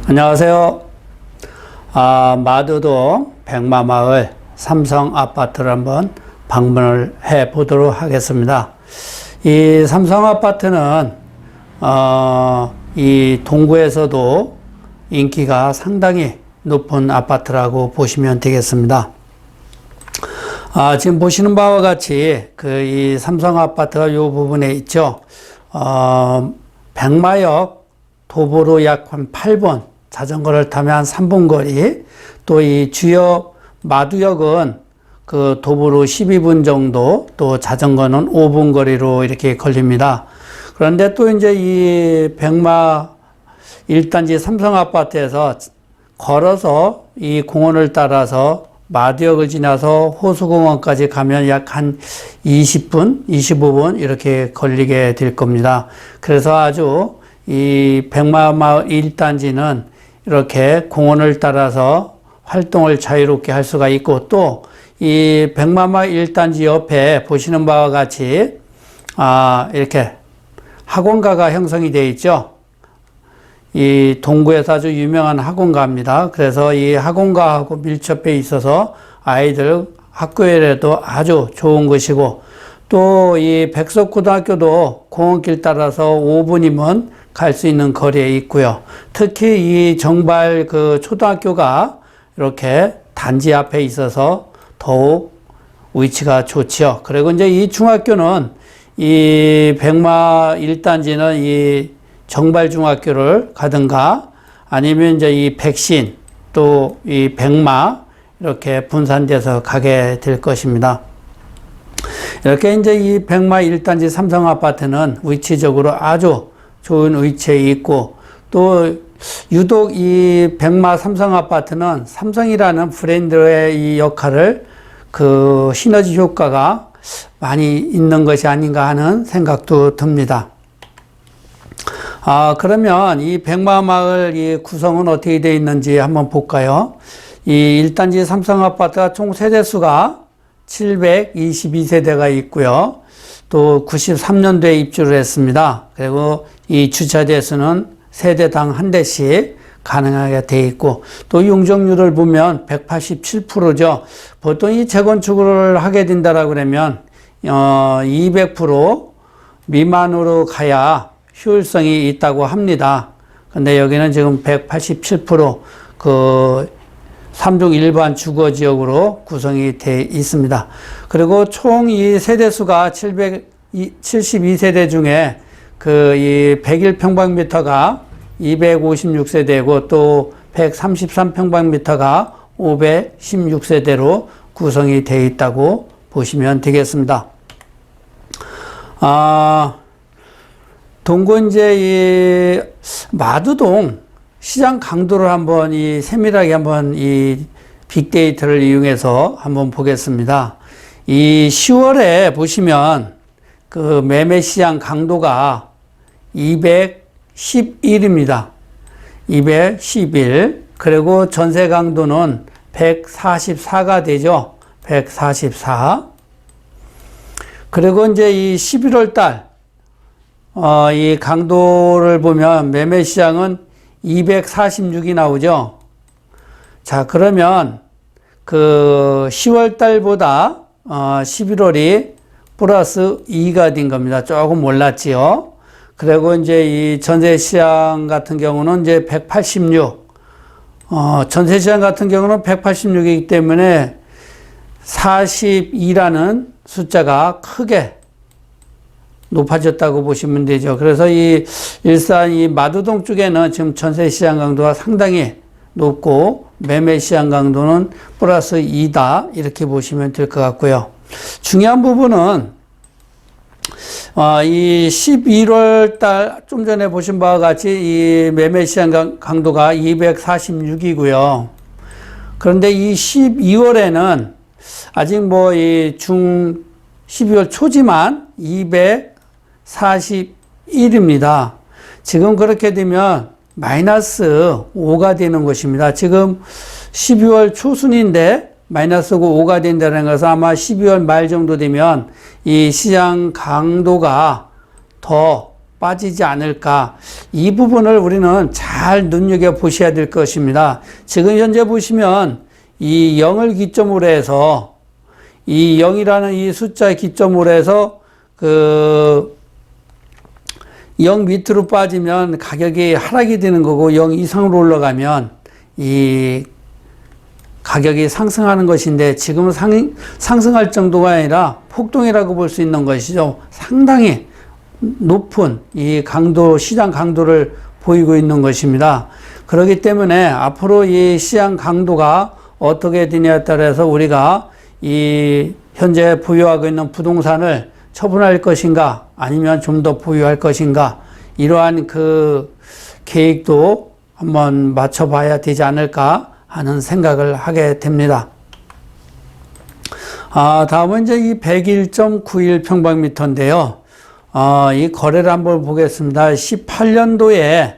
안녕하세요. 마두동 백마마을 삼성아파트를 한번 방문을 해 보도록 하겠습니다. 이 삼성아파트는 이 동구에서도 인기가 상당히 높은 아파트라고 보시면 되겠습니다. 지금 보시는 바와 같이 이 삼성아파트가 이 부분에 있죠. 백마역 도보로 약 한 8분, 자전거를 타면 한 3분 거리, 또 이 주역 마두역은 그 도보로 12분 정도, 또 자전거는 5분 거리로 이렇게 걸립니다. 그런데 또 이제 이 백마 1단지 삼성아파트에서 걸어서 이 공원을 따라서 마두역을 지나서 호수공원까지 가면 약 한 20분, 25분 이렇게 걸리게 될 겁니다. 그래서 아주 이 백마마을 1단지는 이렇게 공원을 따라서 활동을 자유롭게 할 수가 있고, 또 이 백마마을 1단지 옆에 보시는 바와 같이 이렇게 학원가가 형성이 되어 있죠. 이 동구에서 아주 유명한 학원가입니다. 그래서 이 학원가하고 밀접해 있어서 아이들 학교에도 아주 좋은 것이고, 또 이 백석고등학교도 공원길 따라서 5분이면 갈 수 있는 거리에 있고요. 특히 이 정발 그 초등학교가 이렇게 단지 앞에 있어서 더욱 위치가 좋지요. 그리고 이제 이 중학교는 이 백마 1단지는 이 정발중학교를 가든가 아니면 이제 이 백신 또 이 백마 이렇게 분산돼서 가게 될 것입니다. 이렇게 이제 이 백마 1단지 삼성아파트는 위치적으로 아주 좋은 위치에 있고, 또 유독 이 백마 삼성아파트는 삼성이라는 브랜드의 이 역할을 그 시너지 효과가 많이 있는 것이 아닌가 하는 생각도 듭니다. 그러면 이 백마마을 이 구성은 어떻게 되어 있는지 한번 볼까요? 이 1단지 삼성아파트가 총 세대수가 722세대가 있고요. 또 93년도에 입주를 했습니다. 그리고 이 주차 대수는 세대당 한 대씩 가능하게 돼 있고, 또 용적률을 보면 187%죠. 보통 이 재건축을 하게 된다라고 그러면 200% 미만으로 가야 효율성이 있다고 합니다. 근데 여기는 지금 187% 그 3중 일반 주거 지역으로 구성이 되어 있습니다. 그리고 총 이 세대수가 772세대 중에 그 이 101평방미터가 256세대고 또 133평방미터가 516세대로 구성이 되어 있다고 보시면 되겠습니다. 동구 이제 이 마두동 시장 강도를 한번 이 세밀하게 한번 이 빅데이터를 이용해서 한번 보겠습니다. 이 10월에 보시면 그 매매 시장 강도가 211입니다. 211. 그리고 전세 강도는 144가 되죠. 144. 그리고 이제 이 11월 달, 이 강도를 보면 매매 시장은 246이 나오죠. 자, 그러면 그 10월 달보다 11월이 플러스 2가 된 겁니다. 조금 올랐지요. 그리고 이제 이 전세 시장 같은 경우는 이제 186. 전세 시장 같은 경우는 186이기 때문에 42라는 숫자가 크게 높아졌다고 보시면 되죠. 그래서 이 일산 이 마두동 쪽에는 지금 전세 시장 강도가 상당히 높고 매매 시장 강도는 플러스 2다. 이렇게 보시면 될 것 같고요. 중요한 부분은 이 11월 달 좀 전에 보신 바와 같이 이 매매 시장 강도가 246이고요. 그런데 이 12월에는 아직 뭐 이 12월 초지만 241입니다. 지금 그렇게 되면 마이너스 5가 되는 것입니다. 지금 12월 초순인데 마이너스 5가 된다는 것은 아마 12월 말 정도 되면 이 시장 강도가 더 빠지지 않을까. 이 부분을 우리는 잘 눈여겨보셔야 될 것입니다. 지금 현재 보시면 이 0을 기점으로 해서 이 0이라는 이 숫자 기점으로 해서 0 밑으로 빠지면 가격이 하락이 되는 거고 0 이상으로 올라가면 이 가격이 상승하는 것인데 지금은 상승할 정도가 아니라 폭등이라고 볼 수 있는 것이죠. 상당히 높은 이 강도, 시장 강도를 보이고 있는 것입니다. 그렇기 때문에 앞으로 이 시장 강도가 어떻게 되냐에 따라서 우리가 이 현재 보유하고 있는 부동산을 처분할 것인가 아니면 좀 더 보유할 것인가 이러한 그 계획도 한번 맞춰봐야 되지 않을까 하는 생각을 하게 됩니다. 다음은 이제 이 101.91 평방미터인데요. 이 거래를 한번 보겠습니다. 18년도에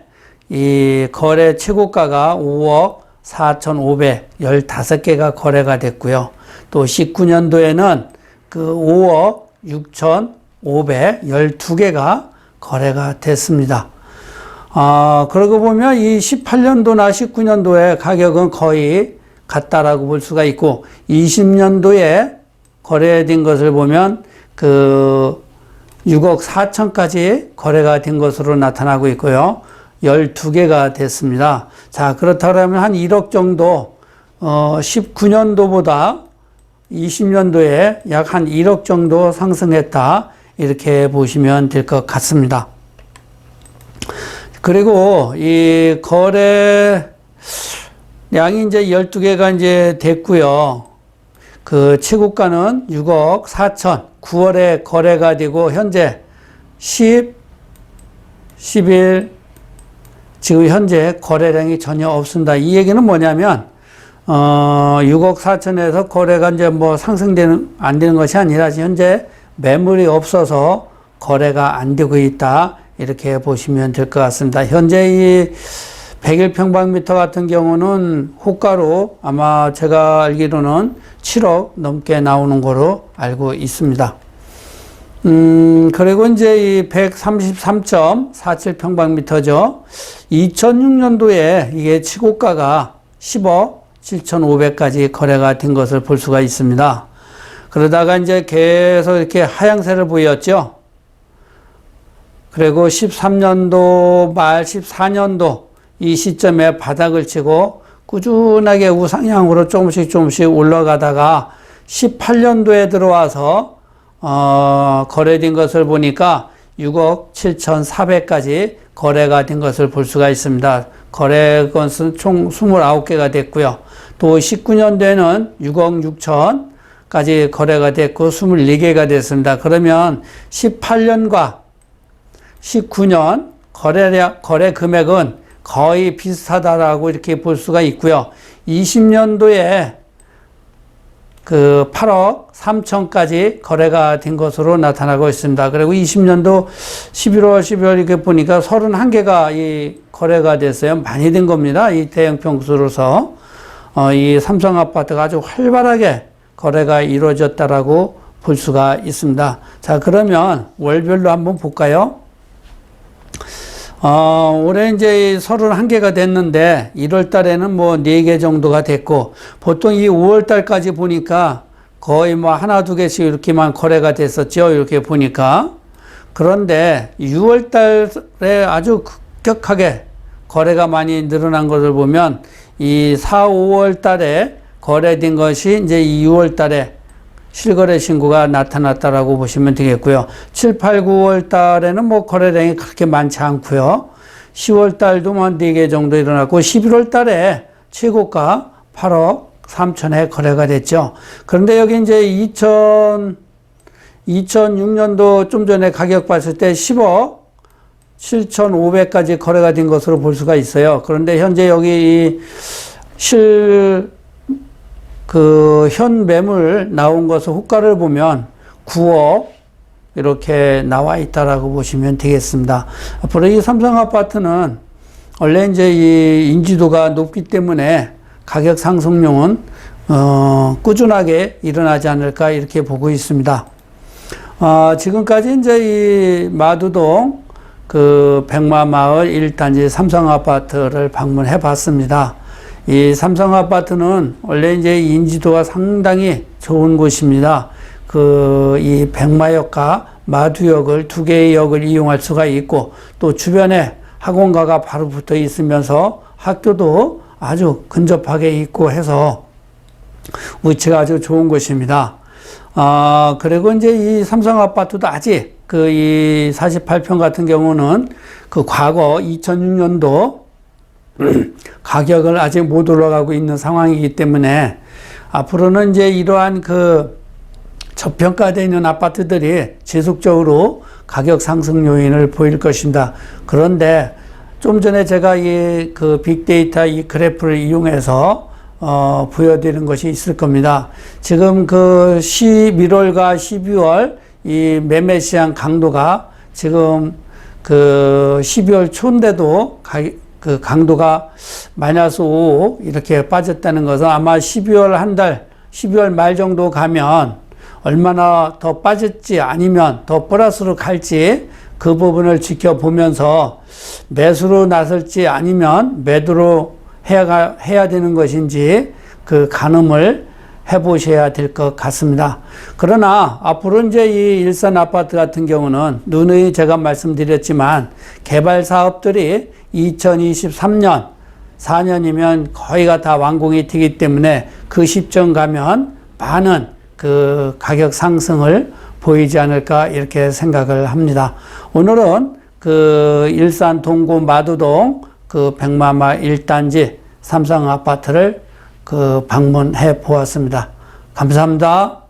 이 거래 최고가가 5억 4,515개가 거래가 됐고요. 또 19년도에는 그 5억 6,512개가 거래가 됐습니다. 그러고 보면 이 18년도나 19년도에 가격은 거의 같다라고 볼 수가 있고 20년도에 거래된 것을 보면 그 6억 4천까지 거래가 된 것으로 나타나고 있고요. 12개가 됐습니다. 자, 그렇다면 한 1억 정도 19년도보다 20년도에 약 한 1억 정도 상승했다. 이렇게 보시면 될 것 같습니다. 그리고 이 거래량이 이제 12개가 이제 됐고요. 그 최고가는 6억 4천 9월에 거래가 되고 현재 11 지금 현재 거래량이 전혀 없습니다. 이 얘기는 뭐냐면 6억 4천에서 거래가 이제 뭐 안 되는 것이 아니라 현재 매물이 없어서 거래가 안 되고 있다. 이렇게 보시면 될 것 같습니다. 현재 이 101평방미터 같은 경우는 호가로 아마 제가 알기로는 7억 넘게 나오는 거로 알고 있습니다. 그리고 이제 이 133.47평방미터죠. 2006년도에 이게 최고가가 10억 7,500까지 거래가 된 것을 볼 수가 있습니다. 그러다가 이제 계속 이렇게 하향세를 보였죠. 그리고 13년도 말 14년도 이 시점에 바닥을 치고 꾸준하게 우상향으로 조금씩 올라가다가 18년도에 들어와서 거래된 것을 보니까 6억 7,400까지 거래가 된 것을 볼 수가 있습니다. 거래 건수는 총 29개가 됐고요. 또 19년도에는 6억 6천까지 거래가 됐고 24개가 됐습니다. 그러면 18년과 19년 거래 금액은 거의 비슷하다라고 이렇게 볼 수가 있고요. 20년도에 그 8억 3천까지 거래가 된 것으로 나타나고 있습니다. 그리고 20년도 11월, 12월 이렇게 보니까 31개가 이 거래가 됐어요. 많이 된 겁니다. 이 대형 평수로서. 이 삼성 아파트가 아주 활발하게 거래가 이루어졌다라고 볼 수가 있습니다. 자, 그러면 월별로 한번 볼까요? 올해 이제 31개가 됐는데 1월 달에는 뭐 4개 정도가 됐고 보통 이 5월 달까지 보니까 거의 뭐 하나 두 개씩 이렇게만 거래가 됐었죠. 이렇게 보니까. 그런데 6월 달에 아주 급격하게 거래가 많이 늘어난 것을 보면 이 4, 5월 달에 거래된 것이 이제 이 6월 달에 실거래 신고가 나타났다라고 보시면 되겠고요. 7, 8, 9월 달에는 뭐 거래량이 그렇게 많지 않고요. 10월 달도 뭐 4개 정도 일어났고 11월 달에 최고가 8억 3천에 거래가 됐죠. 그런데 여기 이제 2006년도 좀 전에 가격 봤을 때 10억 7,500까지 거래가 된 것으로 볼 수가 있어요. 그런데 현재 여기 현 매물 나온 것을 호가를 보면 9억 이렇게 나와 있다라고 보시면 되겠습니다. 앞으로 이 삼성 아파트는 원래 이제 이 인지도가 높기 때문에 가격 상승률은 꾸준하게 일어나지 않을까 이렇게 보고 있습니다. 지금까지 이제 이 마두동 그 백마마을 1단지 삼성아파트를 방문해 봤습니다. 이 삼성아파트는 원래 이제 인지도가 상당히 좋은 곳입니다. 이 백마역과 마두역을 두 개의 역을 이용할 수가 있고, 또 주변에 학원가가 바로 붙어 있으면서 학교도 아주 근접하게 있고 해서 위치가 아주 좋은 곳입니다. 그리고 이제 이 삼성 아파트도 아직 이 48평 같은 경우는 그 과거 2006년도 가격을 아직 못 올라가고 있는 상황이기 때문에 앞으로는 이제 이러한 저평가되어 있는 아파트들이 지속적으로 가격 상승 요인을 보일 것입니다. 그런데 좀 전에 제가 빅데이터 이 그래프를 이용해서 보여드리는 것이 있을 겁니다. 지금 11월과 12월 이 매매 시장 강도가 지금 12월 초인데도 강도가 -5 이렇게 빠졌다는 것은 아마 12월 말 정도 가면 얼마나 더 빠질지 아니면 더 플러스로 갈지 그 부분을 지켜보면서 매수로 나설지 아니면 매도로 해야 되는 것인지 그 가늠을 해보셔야 될 것 같습니다. 그러나 앞으로 이제 이 일산 아파트 같은 경우는 누누이 제가 말씀드렸지만 개발 사업들이 2023년 4년이면 거의가 다 완공이 되기 때문에 그 시점 가면 많은 가격 상승을 보이지 않을까 이렇게 생각을 합니다. 오늘은 일산 동구 마두동 백마마 1단지 삼성 아파트를 방문해 보았습니다. 감사합니다.